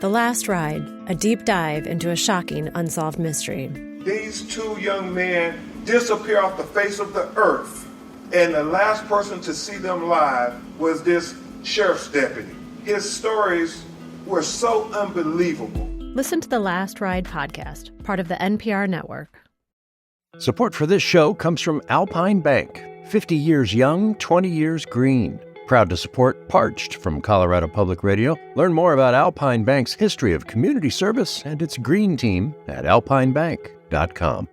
The Last Ride, a deep dive into a shocking unsolved mystery. These two young men disappear off the face of the earth, and the last person to see them live was this sheriff's deputy. His stories were so unbelievable. Listen to the Last Ride podcast, part of the NPR network. Support for this show comes from Alpine Bank. 50 years young, 20 years green. Proud to support Parched from Colorado Public Radio. Learn more about Alpine Bank's history of community service and its green team at alpinebank.com.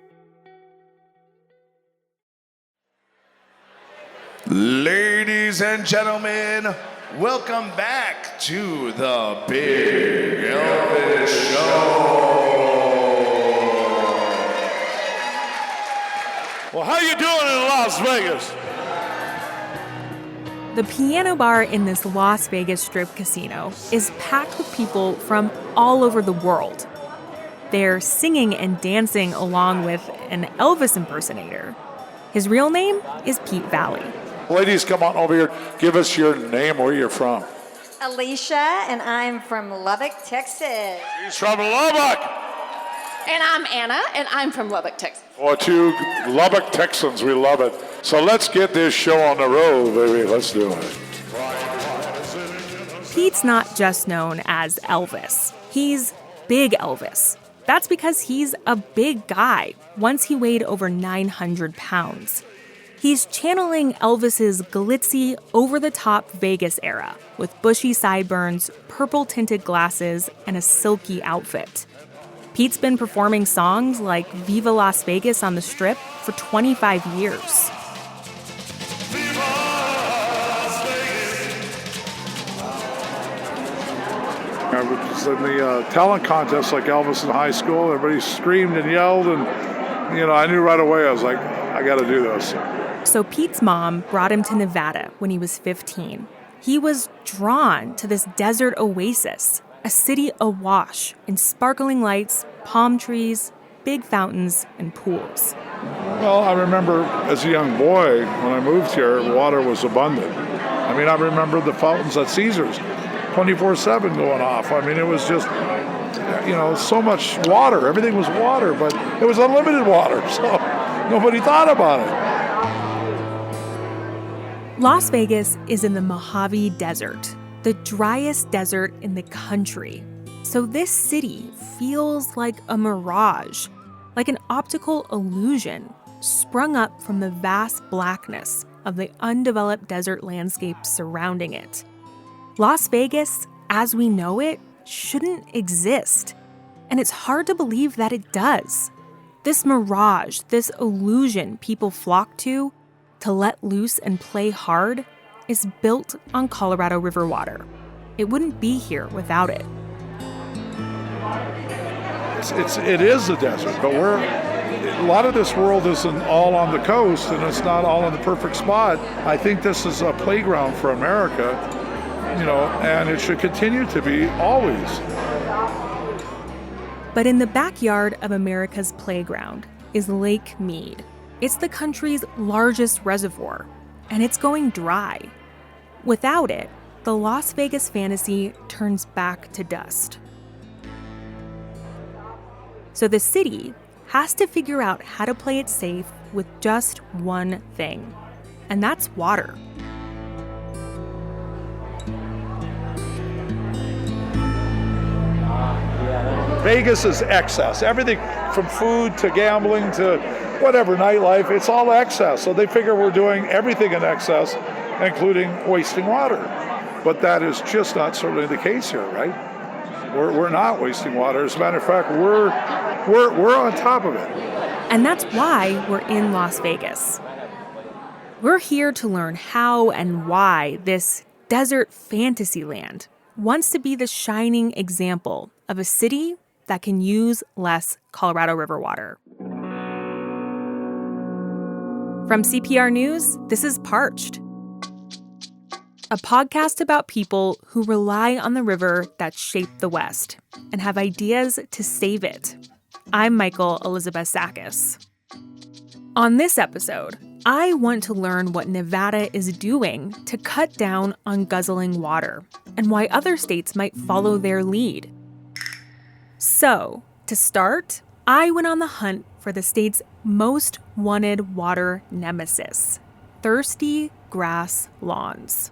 Ladies and gentlemen, welcome back to the Big Elvis Show. Well, how you doing in Las Vegas? The piano bar in this Las Vegas Strip casino is packed with people from all over the world. They're singing and dancing along with an Elvis impersonator. His real name is Pete Valley. Ladies, come on over here. Give us your name, where you're from. Alicia, and I'm from Lubbock, Texas. She's from Lubbock. And I'm Anna, and I'm from Lubbock, Texas. Oh, two Lubbock Texans, we love it. So let's get this show on the road, baby. Let's do it. Pete's not just known as Elvis. He's Big Elvis. That's because he's a big guy. Once he weighed over 900 pounds. He's channeling Elvis's glitzy, over-the-top Vegas era with bushy sideburns, purple-tinted glasses, and a silky outfit. Pete's been performing songs like Viva Las Vegas on the Strip for 25 years. I was in the talent contest like Elvis in high school. Everybody screamed and yelled, and I knew right away. I was like, I got to do this. So Pete's mom brought him to Nevada when he was 15. He was drawn to this desert oasis, a city awash in sparkling lights, palm trees, big fountains, and pools. Well, I remember as a young boy, when I moved here, water was abundant. I mean, I remember the fountains at Caesars, 24/7 going off. I mean, it was just, so much water. Everything was water, but it was unlimited water, so nobody thought about it. Las Vegas is in the Mojave Desert, the driest desert in the country. So this city feels like a mirage, like an optical illusion sprung up from the vast blackness of the undeveloped desert landscape surrounding it. Las Vegas, as we know it, shouldn't exist. And it's hard to believe that it does. This mirage, this illusion people flock to let loose and play hard, is built on Colorado River water. It wouldn't be here without it. It is a desert, but a lot of this world isn't all on the coast, and it's not all in the perfect spot. I think this is a playground for America, and it should continue to be always. But in the backyard of America's playground is Lake Mead. It's the country's largest reservoir, and it's going dry. Without it, the Las Vegas fantasy turns back to dust. So the city has to figure out how to play it safe with just one thing, and that's water. Vegas is excess. Everything from food to gambling to whatever, nightlife, it's all excess. So they figure we're doing everything in excess, including wasting water. But that is just not certainly the case here, right? We're not wasting water. As a matter of fact, we're on top of it. And that's why we're in Las Vegas. We're here to learn how and why this desert fantasy land wants to be the shining example of a city that can use less Colorado River water. From CPR News, this is Parched, a podcast about people who rely on the river that shaped the West and have ideas to save it. I'm Michael Elizabeth Sakis. On this episode, I want to learn what Nevada is doing to cut down on guzzling water and why other states might follow their lead. So, to start, I went on the hunt for the state's most wanted water nemesis, thirsty grass lawns.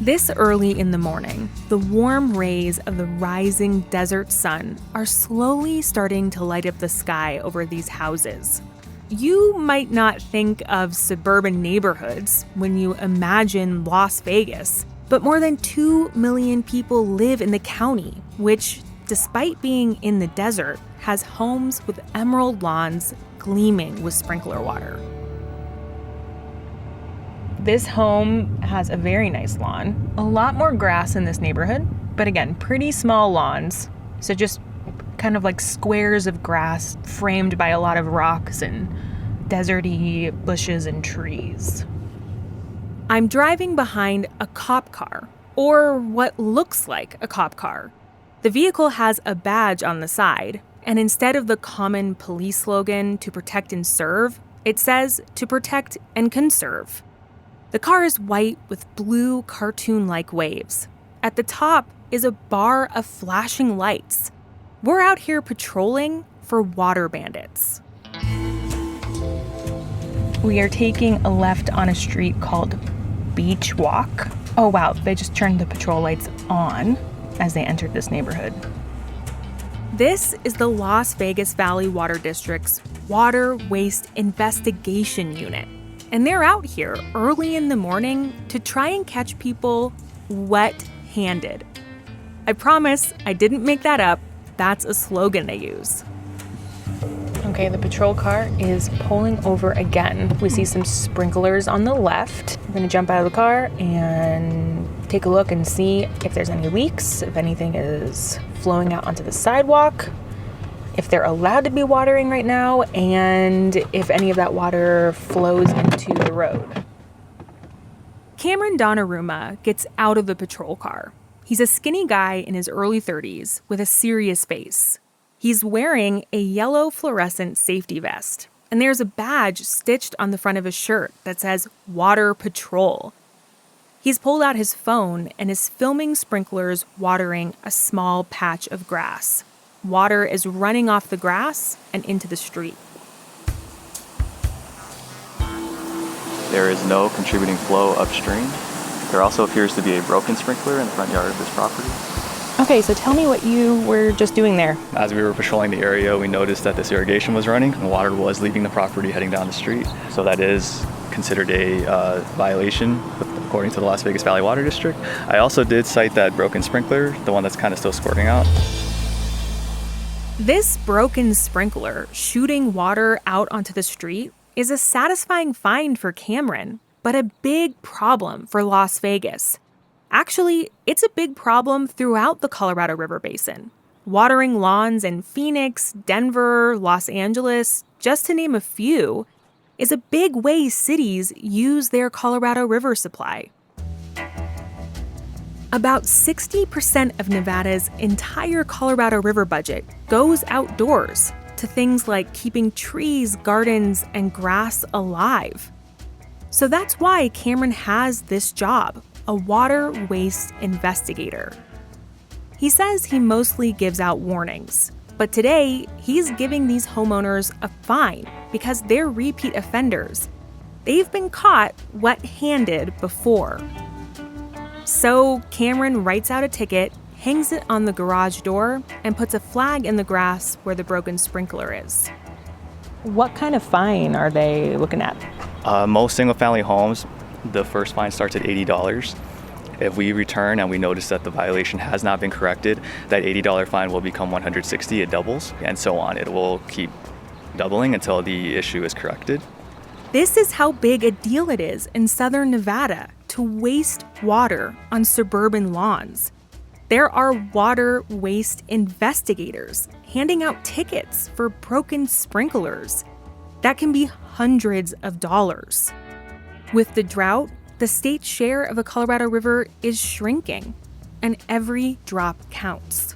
This early in the morning, the warm rays of the rising desert sun are slowly starting to light up the sky over these houses. You might not think of suburban neighborhoods when you imagine Las Vegas, but more than 2 million people live in the county, which, despite being in the desert, has homes with emerald lawns gleaming with sprinkler water. This home has a very nice lawn. A lot more grass in this neighborhood, but again, pretty small lawns. So just kind of like squares of grass framed by a lot of rocks and deserty bushes and trees. I'm driving behind a cop car, or what looks like a cop car. The vehicle has a badge on the side, and instead of the common police slogan, to protect and serve, it says to protect and conserve. The car is white with blue cartoon-like waves. At the top is a bar of flashing lights. We're out here patrolling for water bandits. We are taking a left on a street called Beach Walk. Oh wow, they just turned the patrol lights on as they entered this neighborhood. This is the Las Vegas Valley Water District's Water Waste Investigation Unit. And they're out here early in the morning to try and catch people wet-handed. I promise I didn't make that up. That's a slogan they use. Okay, the patrol car is pulling over again. We see some sprinklers on the left. I'm gonna jump out of the car and take a look and see if there's any leaks, if anything is flowing out onto the sidewalk, if they're allowed to be watering right now, and if any of that water flows into the road. Cameron Donnarumma gets out of the patrol car. He's a skinny guy in his early 30s with a serious face. He's wearing a yellow fluorescent safety vest, and there's a badge stitched on the front of his shirt that says Water Patrol. He's pulled out his phone and is filming sprinklers watering a small patch of grass. Water is running off the grass and into the street. There is no contributing flow upstream. There also appears to be a broken sprinkler in the front yard of this property. Okay, so tell me what you were just doing there. As we were patrolling the area, we noticed that this irrigation was running and water was leaving the property heading down the street. So that is considered a violation according to the Las Vegas Valley Water District. I also did cite that broken sprinkler, the one that's kind of still squirting out. This broken sprinkler shooting water out onto the street is a satisfying find for Cameron, but a big problem for Las Vegas. Actually, it's a big problem throughout the Colorado River Basin. Watering lawns in Phoenix, Denver, Los Angeles, just to name a few, is a big way cities use their Colorado River supply. About 60% of Nevada's entire Colorado River budget goes outdoors to things like keeping trees, gardens, and grass alive. So that's why Cameron has this job, a water waste investigator. He says he mostly gives out warnings, but today he's giving these homeowners a fine because they're repeat offenders. They've been caught wet-handed before. So Cameron writes out a ticket, hangs it on the garage door, and puts a flag in the grass where the broken sprinkler is. What kind of fine are they looking at? Most single-family homes, the first fine starts at $80. If we return and we notice that the violation has not been corrected, that $80 fine will become $160. It doubles, and so on. It will keep doubling until the issue is corrected. This is how big a deal it is in southern Nevada to waste water on suburban lawns. There are water waste investigators handing out tickets for broken sprinklers. That can be hundreds of dollars. With the drought, the state's share of the Colorado River is shrinking, and every drop counts.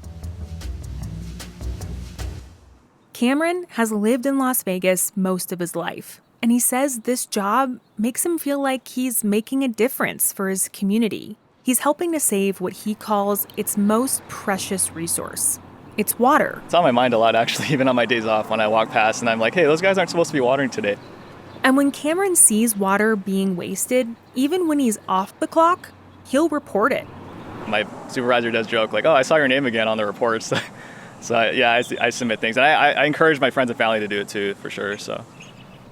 Cameron has lived in Las Vegas most of his life, and he says this job makes him feel like he's making a difference for his community. He's helping to save what he calls its most precious resource, It's water. It's on my mind a lot, actually, even on my days off when I walk past and I'm like, hey, those guys aren't supposed to be watering today. And when Cameron sees water being wasted, even when he's off the clock, he'll report it. My supervisor does joke, like, oh, I saw your name again on the reports. I submit things. And I encourage my friends and family to do it too, for sure. So,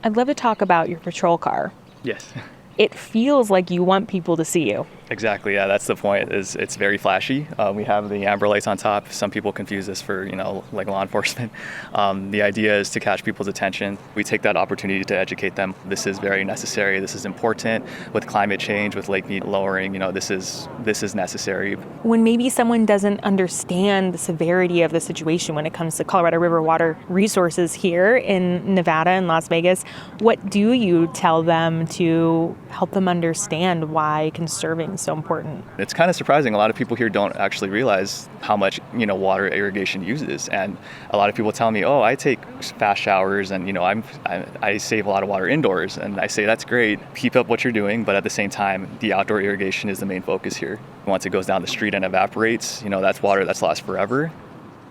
I'd love to talk about your patrol car. yes. It feels like you want people to see you. Exactly, yeah, that's the point. It's very flashy. We have the amber lights on top. Some people confuse this for, like law enforcement. The idea is to catch people's attention. We take that opportunity to educate them. This is very necessary. This is important. With climate change, with Lake Mead lowering, this is necessary. When maybe someone doesn't understand the severity of the situation when it comes to Colorado River water resources here in Nevada and Las Vegas, what do you tell them to help them understand why conserving is so important? It's kind of surprising. A lot of people here don't actually realize how much, water irrigation uses. And a lot of people tell me, oh, I take fast showers and, I save a lot of water indoors. And I say, that's great. Keep up what you're doing. But at the same time, the outdoor irrigation is the main focus here. Once it goes down the street and evaporates, that's water that's lost forever.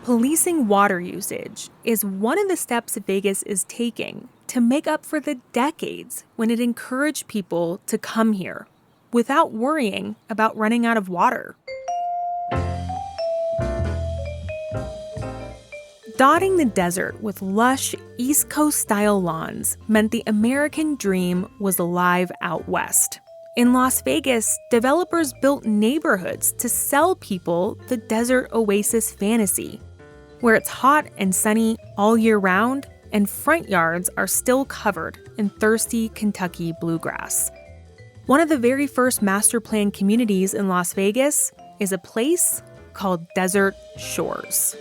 Policing water usage is one of the steps Vegas is taking to make up for the decades when it encouraged people to come here without worrying about running out of water. Dotting the desert with lush East Coast-style lawns meant the American dream was alive out west. In Las Vegas, developers built neighborhoods to sell people the desert oasis fantasy, where it's hot and sunny all year round and front yards are still covered in thirsty Kentucky bluegrass. One of the very first master plan communities in Las Vegas is a place called Desert Shores.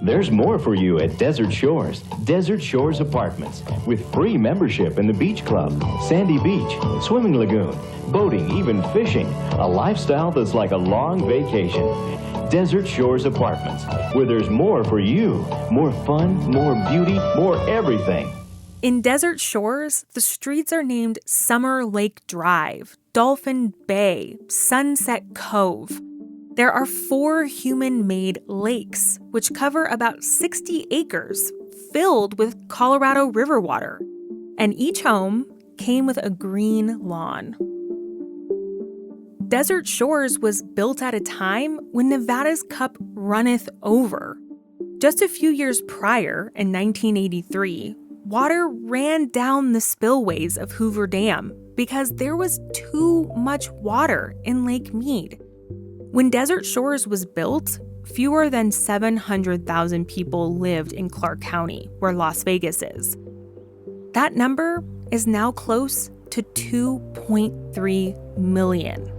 There's more for you at Desert Shores. Desert Shores Apartments with free membership in the beach club, sandy beach, swimming lagoon, boating, even fishing. A lifestyle that's like a long vacation. Desert Shores Apartments, where there's more for you. More fun, more beauty, more everything. In Desert Shores, the streets are named Summer Lake Drive, Dolphin Bay, Sunset Cove. There are 4 human-made lakes, which cover about 60 acres, filled with Colorado River water. And each home came with a green lawn. Desert Shores was built at a time when Nevada's cup runneth over. Just a few years prior, in 1983, water ran down the spillways of Hoover Dam because there was too much water in Lake Mead. When Desert Shores was built, fewer than 700,000 people lived in Clark County, where Las Vegas is. That number is now close to 2.3 million.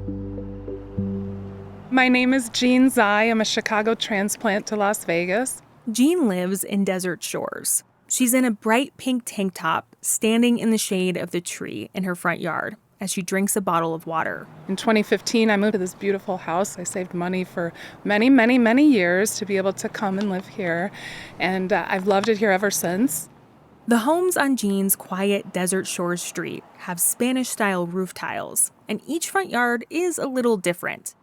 My name is Jean Zai. I'm a Chicago transplant to Las Vegas. Jean lives in Desert Shores. She's in a bright pink tank top, standing in the shade of the tree in her front yard as she drinks a bottle of water. In 2015, I moved to this beautiful house. I saved money for many, many, many years to be able to come and live here, and I've loved it here ever since. The homes on Jean's quiet Desert Shores street have Spanish-style roof tiles, and each front yard is a little different.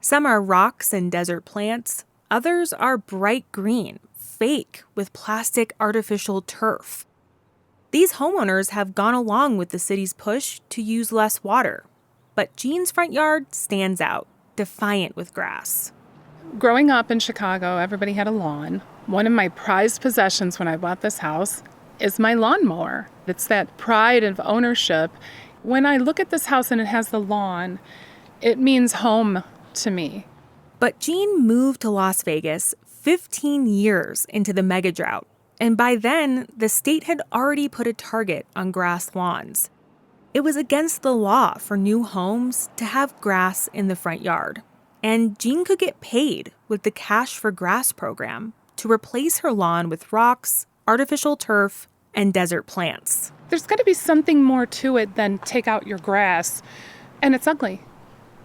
Some are rocks and desert plants, others are bright green, fake with plastic artificial turf. These homeowners have gone along with the city's push to use less water, but Jean's front yard stands out, defiant with grass. Growing up in Chicago, everybody had a lawn. One of my prized possessions when I bought this house is my lawnmower. It's that pride of ownership. When I look at this house and it has the lawn, it means home to me. But Jean moved to Las Vegas 15 years into the mega drought, and by then, the state had already put a target on grass lawns. It was against the law for new homes to have grass in the front yard, and Jean could get paid with the Cash for Grass program to replace her lawn with rocks, artificial turf, and desert plants. There's got to be something more to it than take out your grass, and it's ugly,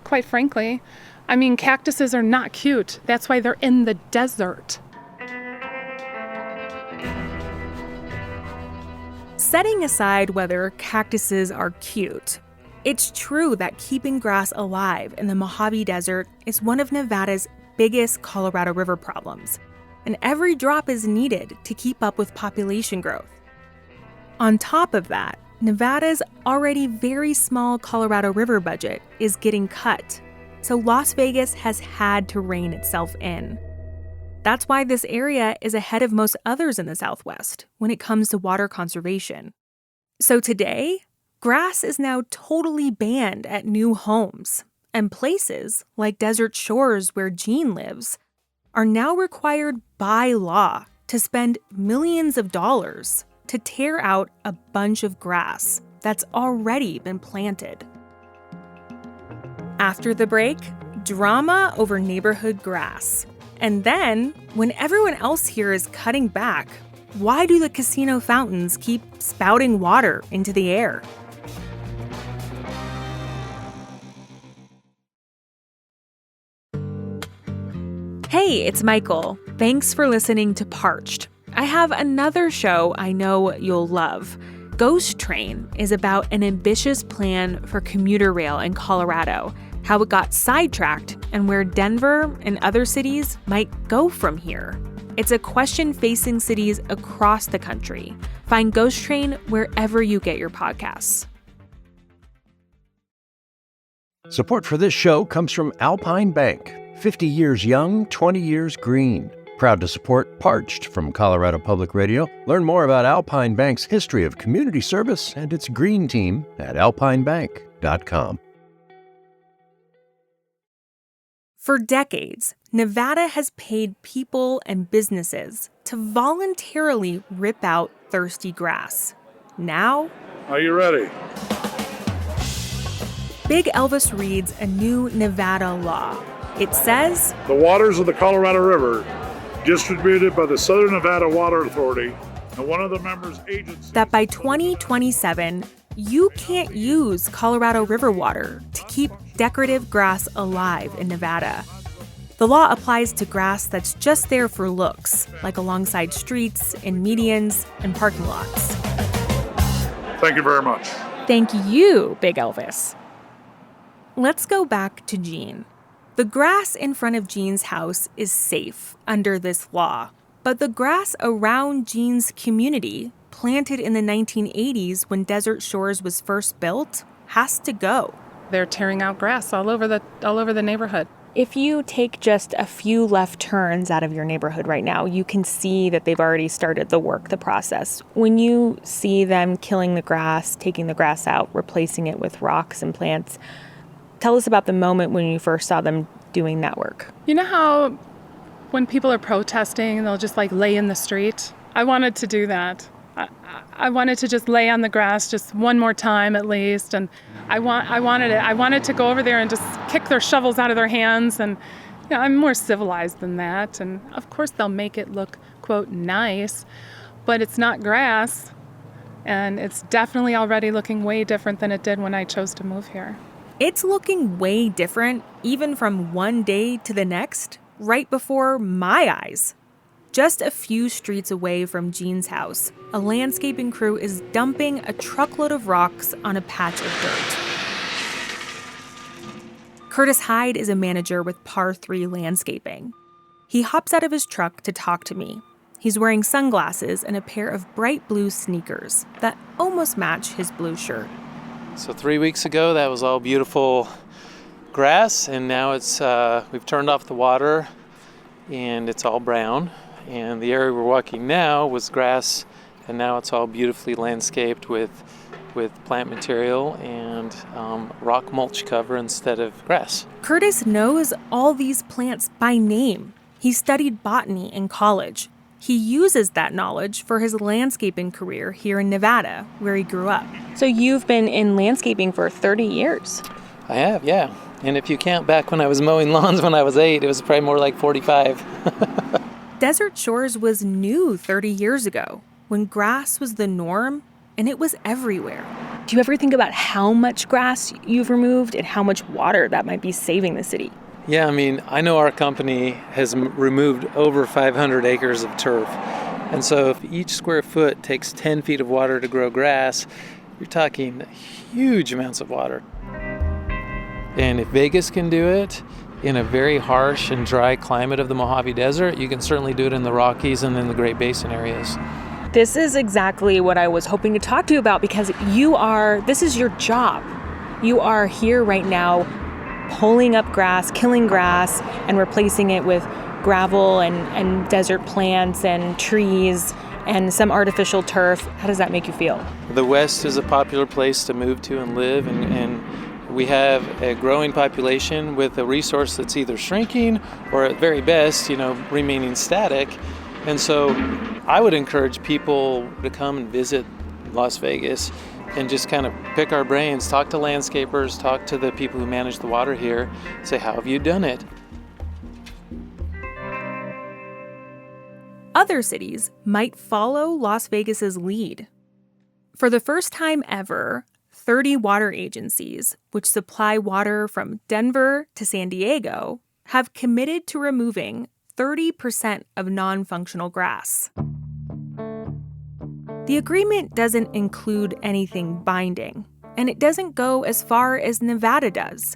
quite frankly. I mean, cactuses are not cute. That's why they're in the desert. Setting aside whether cactuses are cute, It's true that keeping grass alive in the Mojave Desert is one of Nevada's biggest Colorado River problems, and every drop is needed to keep up with population growth. On top of that, Nevada's already very small Colorado River budget is getting cut, so Las Vegas has had to rein itself in. That's why this area is ahead of most others in the Southwest when it comes to water conservation. So today, grass is now totally banned at new homes, and places like Desert Shores, where Jean lives, are now required by law to spend millions of dollars to tear out a bunch of grass that's already been planted. After the break, drama over neighborhood grass. And then, when everyone else here is cutting back, why do the casino fountains keep spouting water into the air? Hey, it's Michael. Thanks for listening to Parched. I have another show I know you'll love. Ghost Train is about an ambitious plan for commuter rail in Colorado, how it got sidetracked, and where Denver and other cities might go from here. It's a question facing cities across the country. Find Ghost Train wherever you get your podcasts. Support for this show comes from Alpine Bank. 50 years young, 20 years green. Proud to support Parched from Colorado Public Radio. Learn more about Alpine Bank's history of community service and its green team at alpinebank.com. For decades, Nevada has paid people and businesses to voluntarily rip out thirsty grass. Now, Are you ready? Big Elvis reads a new Nevada law. It says, The waters of the Colorado River, distributed by the Southern Nevada Water Authority and one of the members' agencies, that by 2027, you can't use Colorado River water to keep decorative grass alive in Nevada. The law applies to grass that's just there for looks, like alongside streets, in medians, and parking lots. Thank you very much. Thank you, Big Elvis. Let's go back to Jean. The grass in front of Jean's house is safe under this law, but the grass around Jean's community, planted in the 1980s when Desert Shores was first built, has to go. They're tearing out grass all over the neighborhood. If you take just a few left turns out of your neighborhood right now, you can see that they've already started the process. When you see them killing the grass, taking the grass out, replacing it with rocks and plants, tell us about the moment when you first saw them doing that work. You know how when people are protesting, they'll just lay in the street? I wanted to do that. I wanted to just lay on the grass just one more time at least, and I wanted to go over there and just kick their shovels out of their hands, and I'm more civilized than that, and of course they'll make it look, quote, nice, but it's not grass, and it's definitely already looking way different than it did when I chose to move here. It's looking way different, even from one day to the next, right before my eyes. Just a few streets away from Jean's house, a landscaping crew is dumping a truckload of rocks on a patch of dirt. Curtis Hyde is a manager with Par 3 Landscaping. He hops out of his truck to talk to me. He's wearing sunglasses and a pair of bright blue sneakers that almost match his blue shirt. So 3 weeks ago, that was all beautiful grass, and now it's we've turned off the water, and it's all brown. And the area we're walking now was grass, and now it's all beautifully landscaped with plant material and rock mulch cover instead of grass. Curtis knows all these plants by name. He studied botany in college. He uses that knowledge for his landscaping career here in Nevada, where he grew up. So you've been in landscaping for 30 years. I have, yeah. And if you count back when I was mowing lawns when I was 8, it was probably more like 45. Desert Shores was new 30 years ago, when grass was the norm and it was everywhere. Do you ever think about how much grass you've removed and how much water that might be saving the city? Yeah, I mean, I know our company has removed over 500 acres of turf. And so if each square foot takes 10 feet of water to grow grass, you're talking huge amounts of water. And if Vegas can do it in a very harsh and dry climate of the Mojave Desert, you can certainly do it in the Rockies and in the Great Basin areas. This is exactly what I was hoping to talk to you about, because this is your job. You are here right now pulling up grass, killing grass, and replacing it with gravel and desert plants and trees and some artificial turf. How does that make you feel? The West is a popular place to move to and live, and we have a growing population with a resource that's either shrinking or at very best, remaining static. And so I would encourage people to come and visit Las Vegas and just kind of pick our brains, talk to landscapers, talk to the people who manage the water here, say, how have you done it? Other cities might follow Las Vegas's lead. For the first time ever, 30 water agencies, which supply water from Denver to San Diego, have committed to removing 30% of non-functional grass. The agreement doesn't include anything binding, and it doesn't go as far as Nevada does.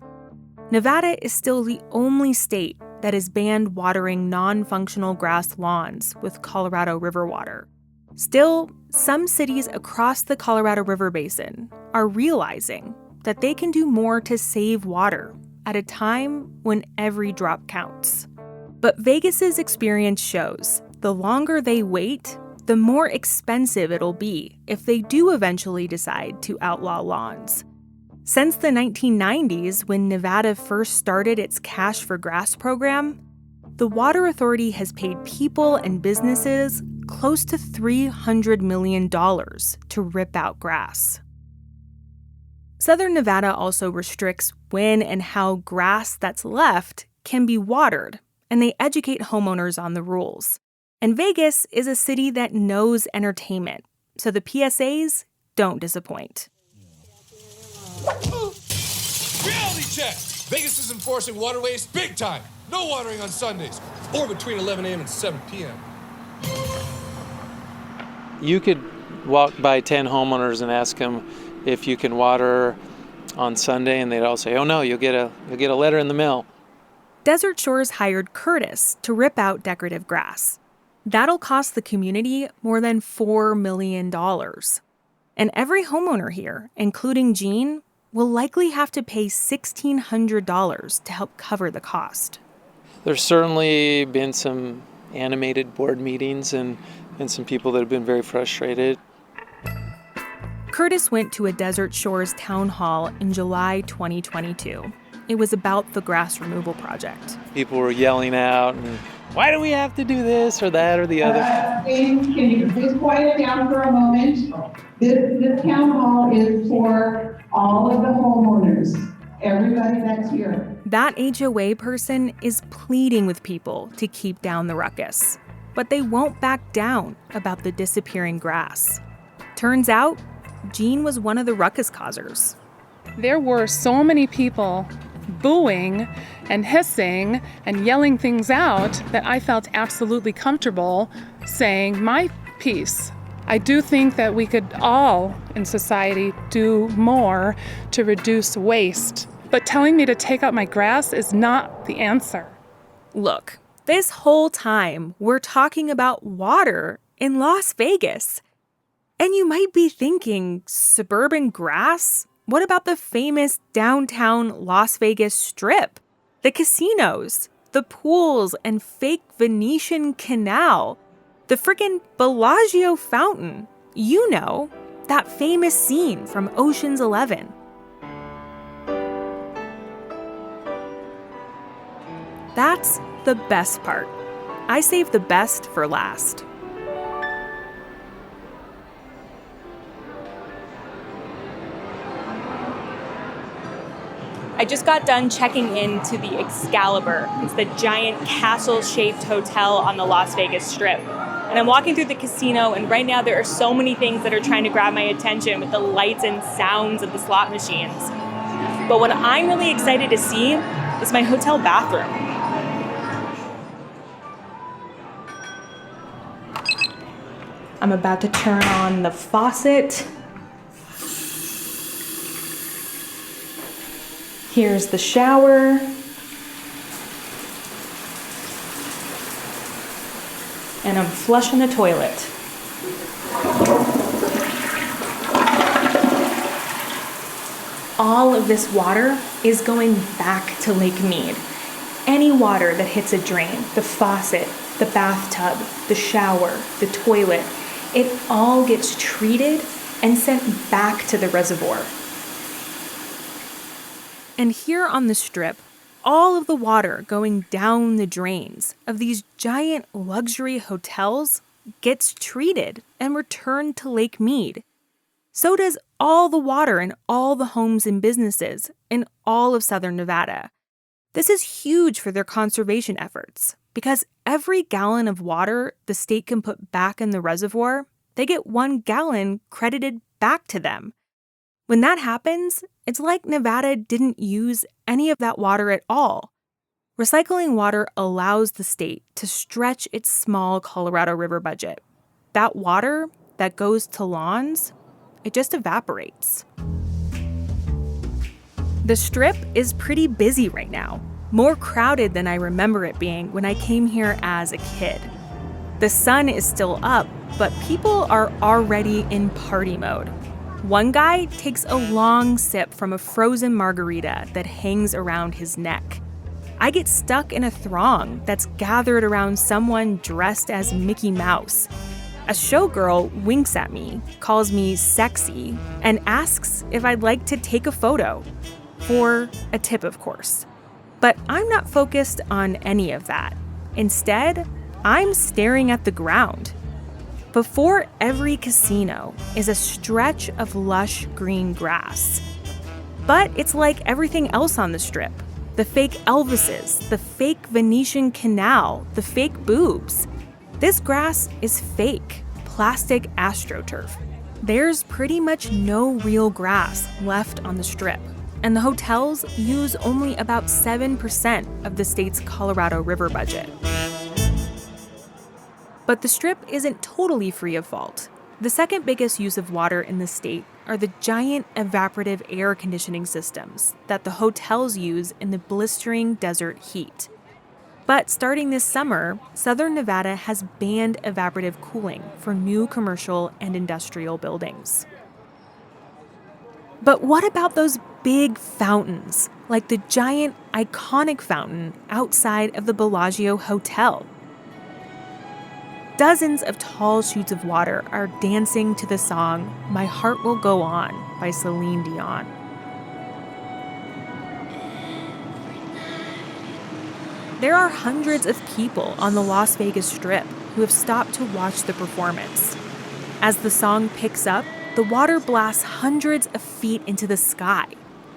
Nevada is still the only state that has banned watering non-functional grass lawns with Colorado River water. Still, some cities across the Colorado River Basin are realizing that they can do more to save water at a time when every drop counts. But Vegas's experience shows the longer they wait, the more expensive it'll be if they do eventually decide to outlaw lawns. Since the 1990s, when Nevada first started its Cash for Grass program, the Water Authority has paid people and businesses close to $300 million to rip out grass. Southern Nevada also restricts when and how grass that's left can be watered, and they educate homeowners on the rules. And Vegas is a city that knows entertainment, so the PSAs don't disappoint. Reality check! Vegas is enforcing waterways big time. No watering on Sundays, or between 11 a.m. and 7 p.m. You could walk by 10 homeowners and ask them if you can water on Sunday, and they'd all say, "Oh no, you'll get a letter in the mail." Desert Shores hired Curtis to rip out decorative grass. That'll cost the community more than $4 million. And every homeowner here, including Jean, will likely have to pay $1,600 to help cover the cost. There's certainly been some animated board meetings and some people that have been very frustrated. Curtis went to a Desert Shores town hall in July 2022. It was about the grass removal project. People were yelling out, and, "Why do we have to do this or that or the other?" James, can you please quiet down for a moment? This town hall is for all of the homeowners, everybody that's here. That HOA person is pleading with people to keep down the ruckus, but they won't back down about the disappearing grass. Turns out, Jean was one of the ruckus causers. There were so many people booing and hissing and yelling things out that I felt absolutely comfortable saying my piece. I do think that we could all in society do more to reduce waste, but telling me to take out my grass is not the answer. Look, this whole time we're talking about water in Las Vegas. And you might be thinking, suburban grass? What about the famous downtown Las Vegas Strip? The casinos, the pools and fake Venetian canal, the frickin' Bellagio fountain. You know, that famous scene from Ocean's 11. That's the best part. I saved the best for last. I just got done checking into the Excalibur. It's the giant castle-shaped hotel on the Las Vegas Strip. And I'm walking through the casino, and right now there are so many things that are trying to grab my attention with the lights and sounds of the slot machines. But what I'm really excited to see is my hotel bathroom. I'm about to turn on the faucet. Here's the shower. And I'm flushing the toilet. All of this water is going back to Lake Mead. Any water that hits a drain, the faucet, the bathtub, the shower, the toilet, it all gets treated and sent back to the reservoir. And here on the Strip, all of the water going down the drains of these giant luxury hotels gets treated and returned to Lake Mead. So does all the water in all the homes and businesses in all of southern Nevada. This is huge for their conservation efforts because every gallon of water the state can put back in the reservoir, they get 1 gallon credited back to them. When that happens, it's like Nevada didn't use any of that water at all. Recycling water allows the state to stretch its small Colorado River budget. That water that goes to lawns, it just evaporates. The Strip is pretty busy right now, more crowded than I remember it being when I came here as a kid. The sun is still up, but people are already in party mode. One guy takes a long sip from a frozen margarita that hangs around his neck. I get stuck in a throng that's gathered around someone dressed as Mickey Mouse. A showgirl winks at me, calls me sexy, and asks if I'd like to take a photo. For a tip, of course. But I'm not focused on any of that. Instead, I'm staring at the ground. Before every casino is a stretch of lush green grass. But it's like everything else on the Strip. The fake Elvises, the fake Venetian Canal, the fake boobs. This grass is fake, plastic AstroTurf. There's pretty much no real grass left on the Strip, and the hotels use only about 7% of the state's Colorado River budget. But the Strip isn't totally free of fault. The second biggest use of water in the state are the giant evaporative air conditioning systems that the hotels use in the blistering desert heat. But starting this summer, Southern Nevada has banned evaporative cooling for new commercial and industrial buildings. But what about those big fountains, like the giant, iconic fountain outside of the Bellagio Hotel? Dozens of tall chutes of water are dancing to the song My Heart Will Go On by Celine Dion. There are hundreds of people on the Las Vegas Strip who have stopped to watch the performance. As the song picks up, the water blasts hundreds of feet into the sky.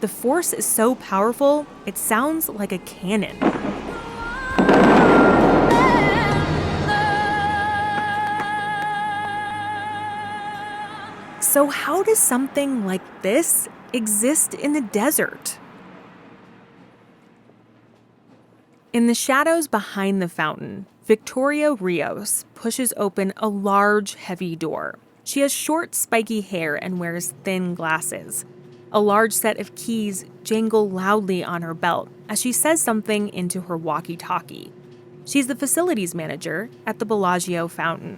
The force is so powerful, it sounds like a cannon. So how does something like this exist in the desert? In the shadows behind the fountain, Victoria Rios pushes open a large, heavy door. She has short, spiky hair and wears thin glasses. A large set of keys jangle loudly on her belt as she says something into her walkie-talkie. She's the facilities manager at the Bellagio Fountain.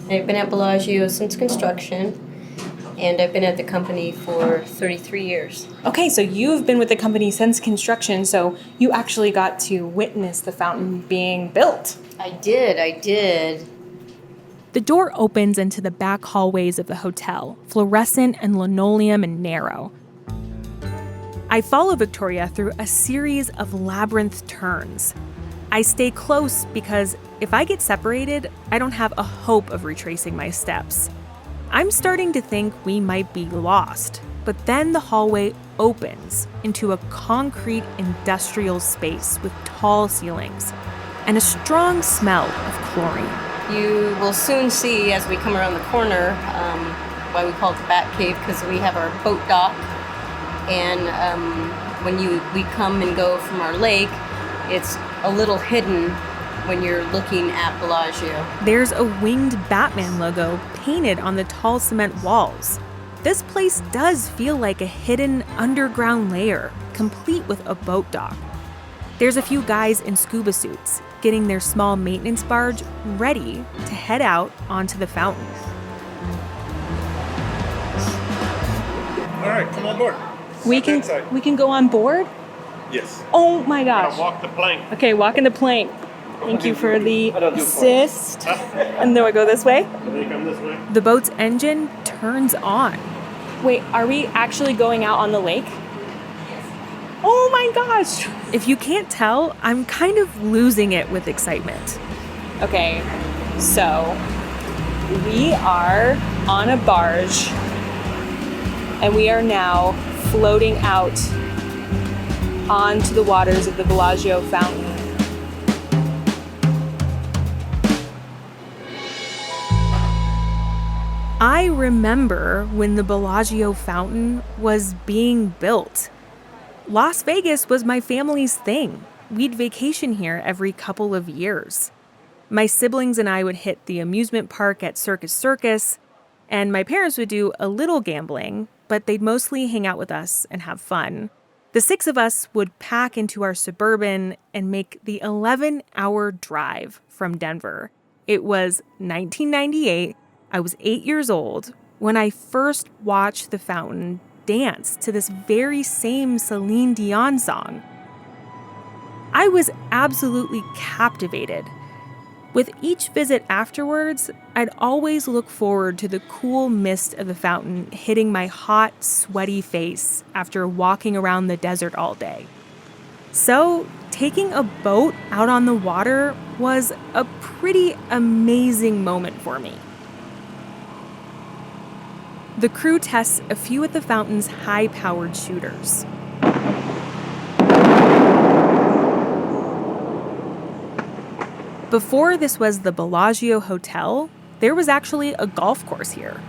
I've been at Bellagio since construction, and I've been at the company for 33 years. Okay, so you've been with the company since construction, so you actually got to witness the fountain being built. I did. The door opens into the back hallways of the hotel, fluorescent and linoleum and narrow. I follow Victoria through a series of labyrinth turns. I stay close because if I get separated, I don't have a hope of retracing my steps. I'm starting to think we might be lost, but then the hallway opens into a concrete industrial space with tall ceilings and a strong smell of chlorine. You will soon see as we come around the corner why we call it the Bat Cave, because we have our boat dock, and when we come and go from our lake, it's a little hidden when you're looking at Bellagio. There's a winged Batman logo painted on the tall cement walls. This place does feel like a hidden underground lair complete with a boat dock. There's a few guys in scuba suits getting their small maintenance barge ready to head out onto the fountain. All right, come on board. We can go on board? Yes. Oh my gosh. Walk the plank. Okay, walking the plank. Thank you for the assist. And then I go this way? They come this way. The boat's engine turns on. Wait, are we actually going out on the lake? Oh my gosh! If you can't tell, I'm kind of losing it with excitement. Okay, so we are on a barge and we are now floating out onto the waters of the Bellagio fountain. I remember when the Bellagio fountain was being built. Las Vegas was my family's thing. We'd vacation here every couple of years. My siblings and I would hit the amusement park at Circus Circus, and my parents would do a little gambling, but they'd mostly hang out with us and have fun. The 6 of us would pack into our Suburban and make the 11-hour drive from Denver. It was 1998. I was 8 years old when I first watched the fountain dance to this very same Celine Dion song. I was absolutely captivated. With each visit afterwards, I'd always look forward to the cool mist of the fountain hitting my hot, sweaty face after walking around the desert all day. So, taking a boat out on the water was a pretty amazing moment for me. The crew tests a few of the fountain's high-powered shooters. Before this was the Bellagio Hotel, there was actually a golf course here.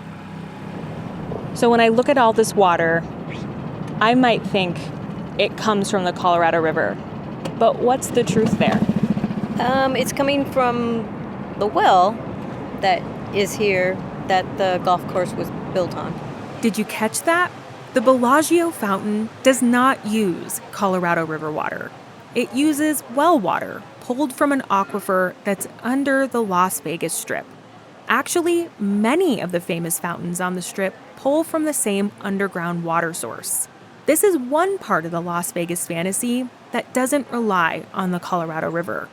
So when I look at all this water, I might think it comes from the Colorado River. But what's the truth there? It's coming from the well that is here that the golf course was built on. Did you catch that? The Bellagio fountain does not use Colorado River water. It uses well water pulled from an aquifer that's under the Las Vegas Strip. Actually, many of the famous fountains on the Strip pull from the same underground water source. This is one part of the Las Vegas fantasy that doesn't rely on the Colorado River.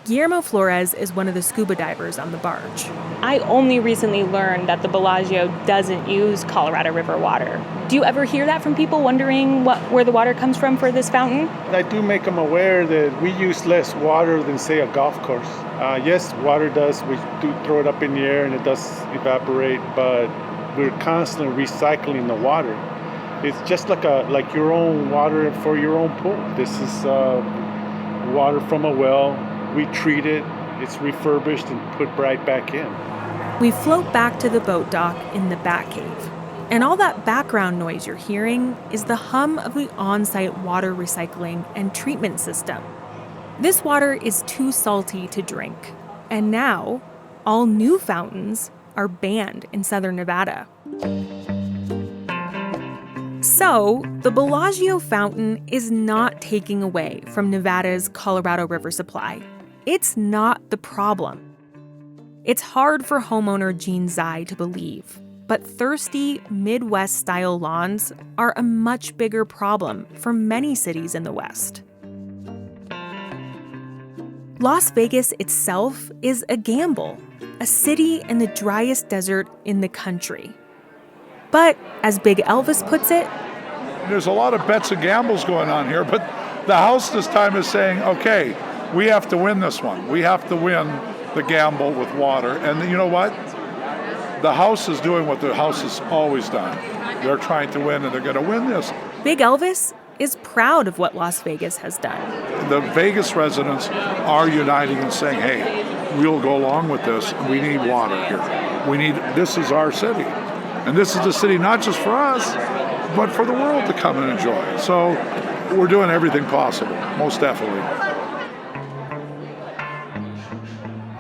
Guillermo Flores is one of the scuba divers on the barge. I only recently learned that the Bellagio doesn't use Colorado River water. Do you ever hear that from people wondering where the water comes from for this fountain? I do make them aware that we use less water than, say, a golf course. Yes, water does. We do throw it up in the air and it does evaporate, but we're constantly recycling the water. It's just like your own water for your own pool. This is water from a well. We treat it, it's refurbished and put right back in. We float back to the boat dock in the Batcave. And all that background noise you're hearing is the hum of the on-site water recycling and treatment system. This water is too salty to drink. And now, all new fountains are banned in southern Nevada. So, the Bellagio fountain is not taking away from Nevada's Colorado River supply. It's not the problem. It's hard for homeowner Gene Zai to believe, but thirsty Midwest-style lawns are a much bigger problem for many cities in the West. Las Vegas itself is a gamble, a city in the driest desert in the country. But, as Big Elvis puts it, there's a lot of bets and gambles going on here, but the house this time is saying, okay, we have to win this one. We have to win the gamble with water. And you know what? The house is doing what the house has always done. They're trying to win, and they're going to win this. Big Elvis is proud of what Las Vegas has done. The Vegas residents are uniting and saying, hey, we'll go along with this. We need water here. This is our city. And this is the city not just for us, but for the world to come and enjoy. So we're doing everything possible, most definitely.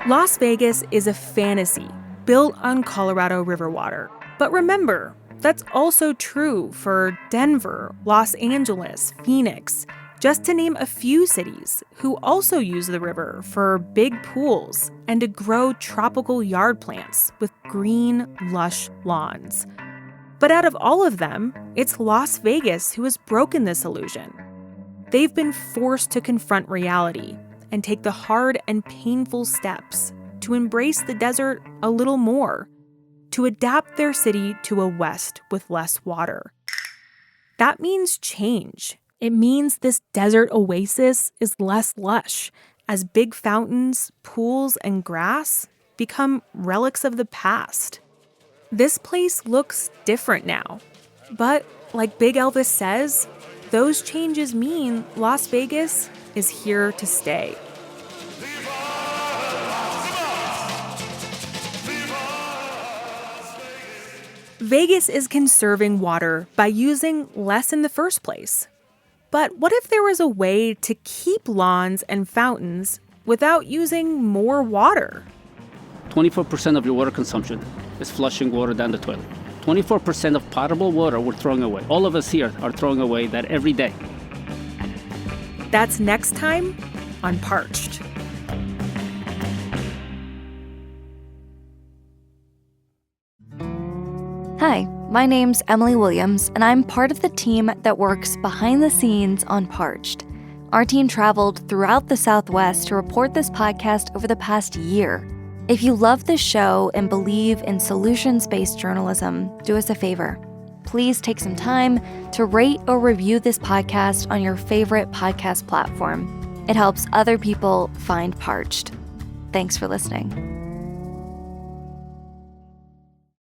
Las Vegas is a fantasy built on Colorado River water. But remember, That's also true for Denver, Los Angeles, Phoenix, just to name a few cities who also use the river for big pools and to grow tropical yard plants with green, lush lawns. But out of all of them, it's Las Vegas who has broken this illusion. They've been forced to confront reality and take the hard and painful steps to embrace the desert a little more, to adapt their city to a West with less water. That means change. It means this desert oasis is less lush as big fountains, pools, and grass become relics of the past. This place looks different now. But like Big Elvis says, those changes mean Las Vegas is here to stay. Vegas is conserving water by using less in the first place. But what if there was a way to keep lawns and fountains without using more water? 24% of your water consumption is flushing water down the toilet. 24% of potable water we're throwing away. All of us here are throwing away that every day. That's next time on Parched. Hi, my name's Emily Williams, and I'm part of the team that works behind the scenes on Parched. Our team traveled throughout the Southwest to report this podcast over the past year. If you love this show and believe in solutions-based journalism, do us a favor. Please take some time to rate or review this podcast on your favorite podcast platform. It helps other people find Parched. Thanks for listening.